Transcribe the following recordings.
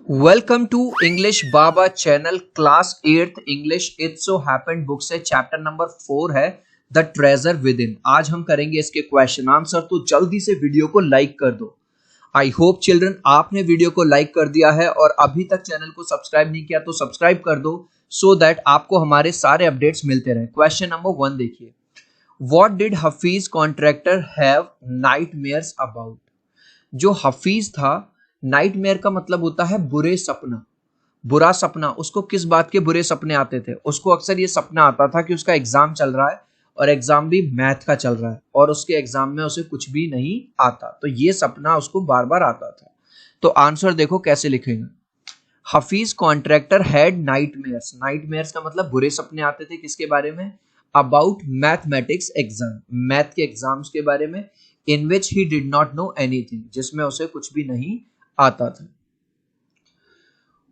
Welcome to English Baba channel class 8th English it so happened book से chapter number 4 है the treasure with in. आज हम करेंगे इसके क्वेश्चन आंसर, तो जल्दी से वीडियो को लाइक कर दो। आई होप चिल्ड्रन आपने वीडियो को लाइक कर दिया है और अभी तक चैनल को सब्सक्राइब नहीं किया तो सब्सक्राइब कर दो सो दैट आपको हमारे सारे अपडेट्स मिलते रहे। क्वेश्चन नंबर 1 देखिए, what did Hafeez contractor have nightmares about. जो हफीज था, नाइटमेयर का मतलब होता है बुरे सपना, बुरा सपना। उसको किस बात के बुरे सपने आते थे? उसको अक्सर ये सपना आता था कि उसका एग्जाम चल रहा है और एग्जाम भी मैथ का चल रहा है और उसके एग्जाम में उसे कुछ भी नहीं आता, तो ये सपना उसको बार बार आता था। तो आंसर देखो कैसे लिखेंगे। Hafeez Contractor had nightmares. Nightmares का मतलब बुरे सपने आते थे किसके बारे में? अबाउट मैथमेटिक्स एग्जाम, मैथ के एग्जाम्स के बारे में। In which he did not know anything, जिसमें उसे कुछ भी नहीं आता था।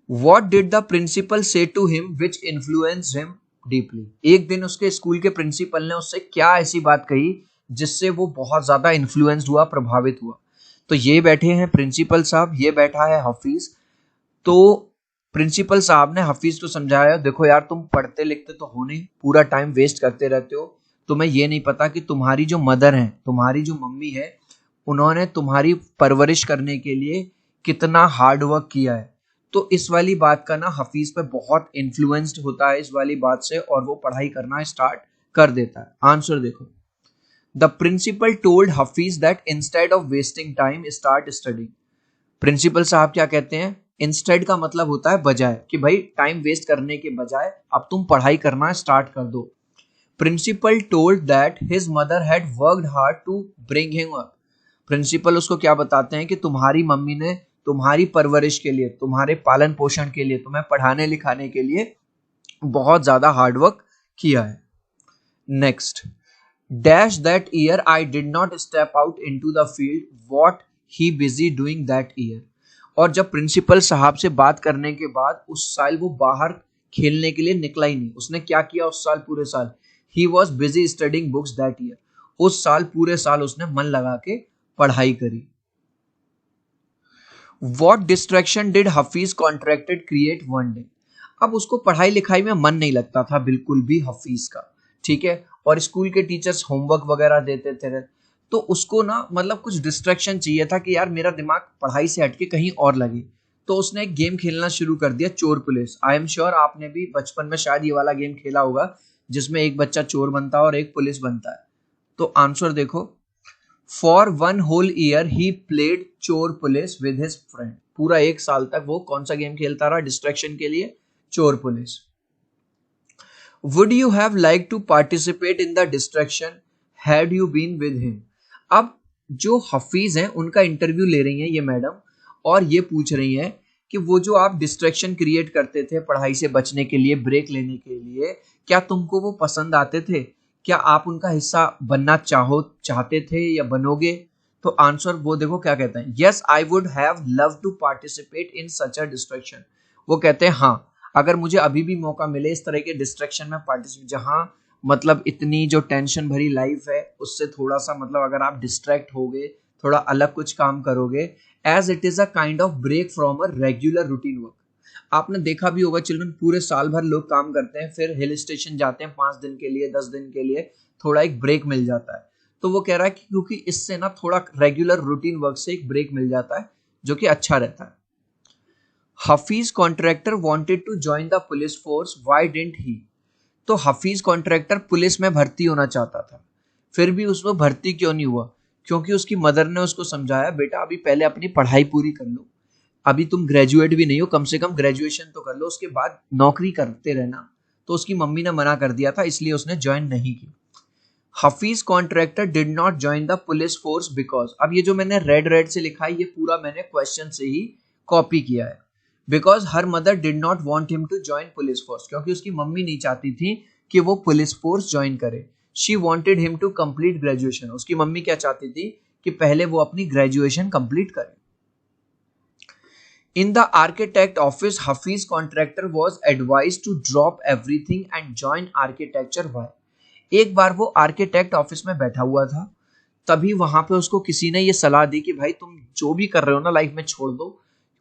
What did the principal say to him which influenced him deeply? एक दिन उसके स्कूल के प्रिंसिपल ने उससे क्या ऐसी बात कही जिससे वो बहुत ज्यादा इन्फ्लुएंस्ड हुआ, प्रभावित हुआ। तो ये बैठे हैं प्रिंसिपल साहब, ये बैठा है हफीज। तो प्रिंसिपल साहब ने हफीज को समझाया, देखो यार तुम पढ़ते लिखते तो हो नहीं, पूरा टाइम वेस्ट करते रहते हो। तुम्हें ये नहीं पता कि तुम्हारी जो मदर है, तुम्हारी जो मम्मी है, उन्होंने तुम्हारी परवरिश करने के लिए कितना हार्ड वर्क किया है। तो इस वाली बात का ना हफीज पे बहुत इन्फ्लुएंस्ड होता है इस वाली बात से, और वो पढ़ाई करना स्टार्ट कर देता है। आंसर देखो, the principal told Hafeez that instead of wasting time start studying. Principal साहब क्या कहते हैं? इंस्टेड का मतलब होता है बजाय, कि भाई टाइम वेस्ट करने के बजाय अब तुम पढ़ाई करना स्टार्ट कर दो। Principal told that his mother had worked hard to bring him up. Principal उसको क्या बताते हैं कि तुम्हारी मम्मी ने तुम्हारी परवरिश के लिए, तुम्हारे पालन पोषण के लिए, तुम्हें पढ़ाने लिखाने के लिए बहुत ज्यादा हार्डवर्क किया है। Next, dash that year I did not step out into the field what he busy doing that year. और जब प्रिंसिपल साहब से बात करने के बाद उस साल वो बाहर खेलने के लिए निकला ही नहीं। उसने क्या किया उस साल? पूरे साल he was busy studying books that year. उस साल पूरे साल उसने मन लगा के पढ़ाई करी। What distraction did Hafeez contracted create one day. अब उसको पढ़ाई लिखाई में मन नहीं लगता था बिल्कुल भी हफीज का, ठीक है, और स्कूल के टीचर्स होमवर्क वगैरह देते थे, तो उसको ना मतलब कुछ डिस्ट्रैक्शन चाहिए था कि यार मेरा दिमाग पढ़ाई से हटके कहीं और लगे। तो उसने एक गेम खेलना शुरू कर दिया, चोर पुलिस। आई एम श्योर आपने भी बचपन में शायद ये वाला गेम खेला होगा जिसमें एक बच्चा चोर बनता है और एक पुलिस बनता है। तो आंसर देखो, for one whole year he played चोर पुलिस विद हिज फ्रेंड। पूरा एक साल तक वो कौन सा गेम खेलता रहा डिस्ट्रैक्शन के लिए? चोर पुलिस। Would you have like to participate in the distraction had you been with him. अब जो हफीज हैं उनका इंटरव्यू ले रही हैं ये मैडम, और ये पूछ रही हैं कि वो जो आप डिस्ट्रैक्शन क्रिएट करते थे पढ़ाई से बचने के लिए, ब्रेक लेने के लिए, क्या तुमको वो पसंद आते थे? क्या आप उनका हिस्सा बनना चाहते थे या बनोगे? तो आंसर वो देखो क्या कहते हैं, yes I would have love to participate in such a distraction. वो कहते हैं हाँ, अगर मुझे अभी भी मौका मिले इस तरह के डिस्ट्रैक्शन में पार्टिसिपेट, जहां मतलब इतनी जो टेंशन भरी लाइफ है उससे थोड़ा सा मतलब अगर आप डिस्ट्रैक्ट होगे, थोड़ा अलग कुछ काम करोगे, as it is a kind of break from a regular routine work. आपने देखा भी होगा चिल्ड्रन, पूरे साल भर लोग काम करते हैं, फिर हिल स्टेशन जाते हैं 5 दिन के लिए, 10 दिन के लिए, थोड़ा एक ब्रेक मिल जाता है। तो वो कह रहा है कि क्योंकि इससे ना थोड़ा रेगुलर रूटीन वर्क से एक ब्रेक मिल जाता है जो कि अच्छा रहता है। Hafeez contractor wanted to join the police force, why didn't he. तो हफीज कॉन्ट्रैक्टर पुलिस में भर्ती होना चाहता था, फिर भी उसमें भर्ती क्यों नहीं हुआ? क्योंकि उसकी मदर ने उसको समझाया, बेटा अभी पहले अपनी पढ़ाई पूरी कर लो, अभी तुम ग्रेजुएट भी नहीं हो, कम से कम ग्रेजुएशन तो कर लो, उसके बाद नौकरी करते रहना। तो उसकी मम्मी ने मना कर दिया था, इसलिए उसने ज्वाइन नहीं की। Hafeez contractor did not join the police force because. अब ये जो मैंने रेड रेड से लिखा है ये पूरा मैंने क्वेश्चन से ही कॉपी किया है। Because her mother did not want him to join police force, क्योंकि उसकी मम्मी नहीं चाहती थी कि वो पुलिस फोर्स ज्वाइन करे। She wanted him to complete graduation. उसकी मम्मी क्या चाहती थी कि पहले वो अपनी ग्रेजुएशन कंप्लीट करे। In the architect office, Hafiz contractor was advised to drop everything and join architecture. Why? एक बार वो आर्किटेक्ट ऑफिस में बैठा हुआ था, तभी वहां पे उसको किसी ने ये सलाह दी कि भाई तुम जो भी कर रहे हो ना लाइफ में छोड़ दो,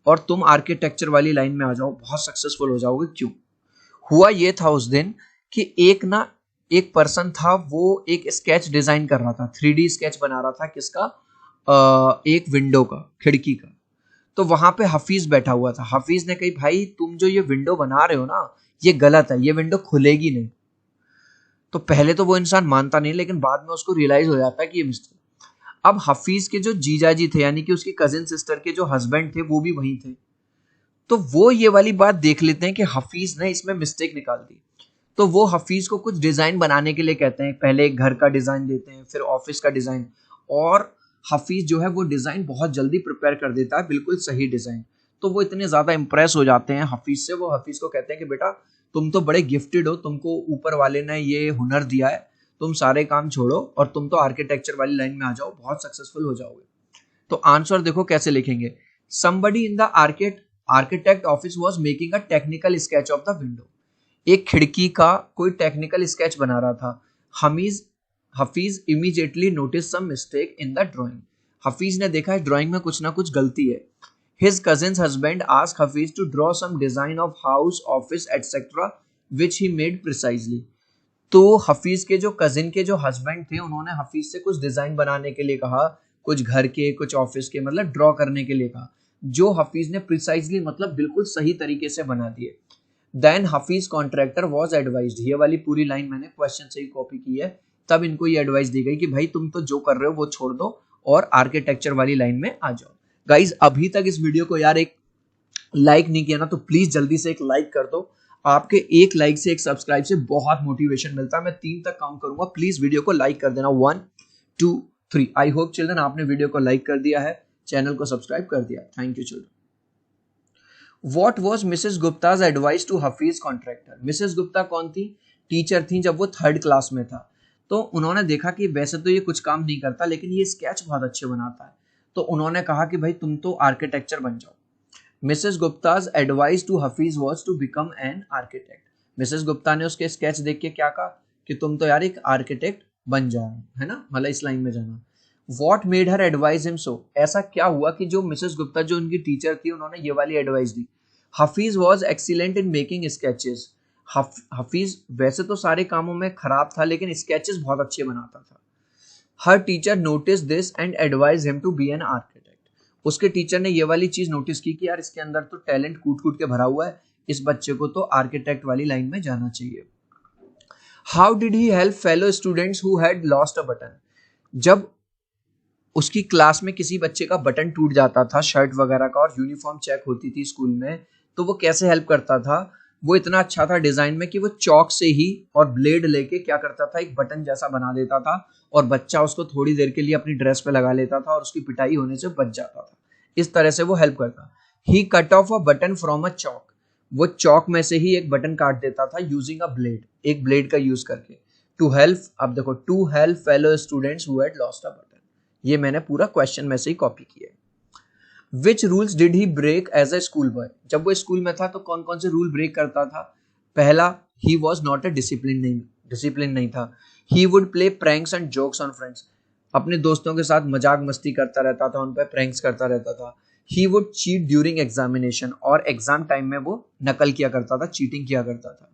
और तुम आर्किटेक्चर वाली लाइन में आ जाओ, बहुत सक्सेसफुल हो जाओगे। क्यों? हुआ ये था उस दिन कि एक पर्सन था, वो एक स्केच डिजाइन कर रहा था, 3D स्केच बना रहा था। किसका? एक विंडो का, खिड़की का। तो वहां पे हफीज बैठा हुआ था। हफीज ने कही, भाई तुम जो ये विंडो बना रहे हो ना, ये गलत है, ये विंडो खुलेगी नहीं। तो पहले तो वो इंसान मानता नहीं, लेकिन बाद में उसको रियलाइज हो जाता है कि ये मिस्टेक। अब हफीज के जो जीजाजी थे, यानी कि उसकी कजिन सिस्टर के जो हस्बैंड थे, वो भी वहीं थे। तो वो ये वाली बात देख लेते हैं कि हफीज ने इसमें मिस्टेक निकाल दी। तो वो हफीज को कुछ डिजाइन बनाने के लिए कहते हैं। पहले एक घर का डिजाइन देते हैं, फिर ऑफिस का डिजाइन, और हफीज जो है वो डिजाइन बहुत जल्दी प्रिपेयर कर देता है, बिल्कुल सही डिजाइन। तो वो इतने ज्यादा इंप्रेस हो जाते हैं हफीज से, वो हफीज को कहते हैं कि बेटा तुम तो बड़े गिफ्टेड हो, तुमको ऊपर वाले ने ये हुनर दिया है, तुम सारे काम छोड़ो और तुम तो आर्किटेक्चर वाली लाइन में आ जाओ, बहुत सक्सेसफुल हो जाओगे। तो आंसर देखो कैसे लिखेंगे। somebody in the architect office was making a technical sketch of the window। एक खिड़की का कोई टेक्निकल स्केच बना रहा था। हमीज Hafeez immediately notice some mistake in the drawing. Hafeez ने देखा है ड्राइंग में कुछ ना कुछ गलती है। His cousin's husband asked Hafeez to draw some design of house, office etcetera which he made precisely. तो हफीज के जो कजिन के जो हस्बैंड थे, उन्होंने हफीज से कुछ डिजाइन बनाने के लिए कहा, कुछ घर के, कुछ ऑफिस के, मतलब ड्रॉ करने के लिए कहा, जो हफीज ने प्रिसाइजली, मतलब बिल्कुल सही तरीके से बना दिए। Then Hafeez contractor was advised. ये वाली पूरी लाइन मैंने क्वेश्चन से ही कॉपी की है। तब इनको ये एडवाइस दी गई कि भाई तुम तो जो कर रहे हो वो छोड़ दो और आर्किटेक्चर वाली लाइन में आ जाओ। गाइज अभी तक इस वीडियो को यार एक लाइक नहीं किया ना, तो प्लीज जल्दी से एक लाइक कर दो। आपके एक लाइक से, एक सब्सक्राइब से बहुत मोटिवेशन मिलता है। मैं 3 तक काउंट करूंगा, प्लीज वीडियो को लाइक कर देना। 1 2 3। आई होप चिल्ड्रन आपने वीडियो को लाइक कर दिया है, चैनल को सब्सक्राइब कर दिया। Thank you children. What was Mrs Gupta's advice to Hafeez contractor? Mrs Gupta कौन थी? टीचर थी जब वो 3rd क्लास में था। तो उन्होंने देखा कि वैसे तो ये कुछ काम नहीं करता, लेकिन ये स्केच बहुत अच्छे बनाता है। तो उन्होंने कहा कि भाई तुम तो आर्किटेक्चर बन जाओ। Mrs Gupta's advice to Hafeez was to become an architect. Mrs Gupta ने उसके स्केच देख के क्या कहा कि तुम तो यार एक आर्किटेक्ट बन जाओ, है ना, मतलब इस लाइन में जाना। What made her advice him so? ऐसा क्या हुआ कि जो मिसेस गुप्ता, जो उनकी टीचर थी, उन्होंने ये वाली advice the. Hafeez was excellent in making sketches. Hafeez वैसे तो सारे कामों में खराब था, लेकिन स्केचेस बहुत अच्छे बनाता था। हर teacher notice this and advise him to be an architect. उसके टीचर ने ये वाली चीज नोटिस की कि यार इसके अंदर तो टैलेंट कूट कूट के भरा हुआ है, इस बच्चे को तो आर्किटेक्ट वाली लाइन में जाना चाहिए। How did he help fellow students who had lost a button? जब उसकी क्लास में किसी बच्चे का बटन टूट जाता था शर्ट वगैरह का, और यूनिफॉर्म चेक होती थी स्कूल में, तो वो कैसे हेल्प करता था? वो इतना अच्छा था डिजाइन में कि वो चौक से ही और ब्लेड लेके क्या करता था, एक बटन जैसा बना देता था, और बच्चा उसको थोड़ी देर के लिए अपनी ड्रेस पे लगा लेता था और उसकी पिटाई होने से बच जाता था। इस तरह से वो हेल्प करता। He cut off a button from a chowk. वो चौक में से ही एक बटन काट देता था यूजिंग अ ब्लेड, एक ब्लेड का यूज करके। टू हेल्प, अब देखो, to help fellow students who had lost a button. ये मैंने पूरा क्वेश्चन में से ही कॉपी किया है। Which rules did he break as a school boy? जब वो स्कूल में था तो कौन कौन से रूल ब्रेक करता था? पहला, he was not a discipline नहीं था। He would play pranks and jokes on friends. अपने दोस्तों के साथ मजाक मस्ती करता रहता था, उन पर प्रैंक्स करता रहता था। He would cheat during examination, और एग्जाम टाइम में वो नकल किया करता था, चीटिंग किया करता था।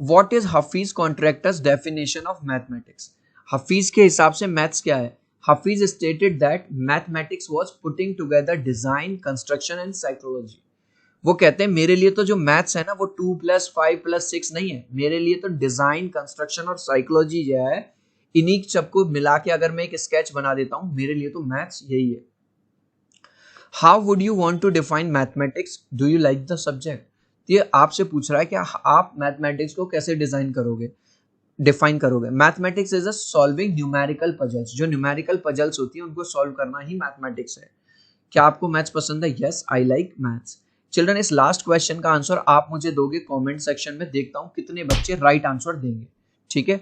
What is Hafeez contractors definition of mathematics? Hafeez के हिसाब से मैथ्स क्या है? Hafeez stated that mathematics was putting together design, construction and psychology. वो कहते हैं मेरे लिए तो जो मैथ्स है ना, वो 2+5+6 नहीं है, मेरे लिए तो डिजाइन, कंस्ट्रक्शन और साइकोलॉजी जो है, इन्हीं सबको मिला के अगर मैं एक स्केच बना देता हूं, मेरे लिए तो मैथ्स यही है। How would you want to define mathematics? Do you like the subject? ये आपसे पूछ रहा है कि आप मैथमेटिक्स को कैसे डिफाइन करोगे। Mathematics is a solving numerical puzzles. जो न्यूमेरिकल पजल्स होती है उनको सॉल्व करना ही मैथमेटिक्स है। क्या आपको मैथ्स पसंद है? Yes, I like maths. Children, इस लास्ट क्वेश्चन का आंसर आप मुझे दोगे कमेंट सेक्शन में, देखता हूं कितने बच्चे राइट आंसर देंगे। ठीक है।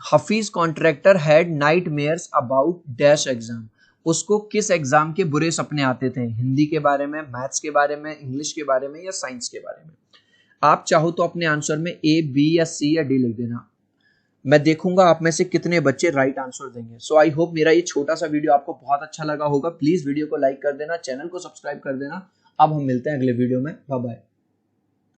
Hafeez Contractor had nightmares about dash exam. उसको किस एग्जाम के बुरे सपने आते थे? हिंदी के बारे में, मैथ्स के बारे में, इंग्लिश के बारे में, या साइंस के बारे में? आप चाहो तो अपने आंसर में ए, बी या सी या डी लिख देना। मैं देखूंगा आप में से कितने बच्चे राइट आंसर देंगे। सो आई होप मेरा ये छोटा सा वीडियो आपको बहुत अच्छा लगा होगा। प्लीज वीडियो को लाइक कर देना, चैनल को सब्सक्राइब कर देना। अब हम मिलते हैं अगले वीडियो में, बाय बाय।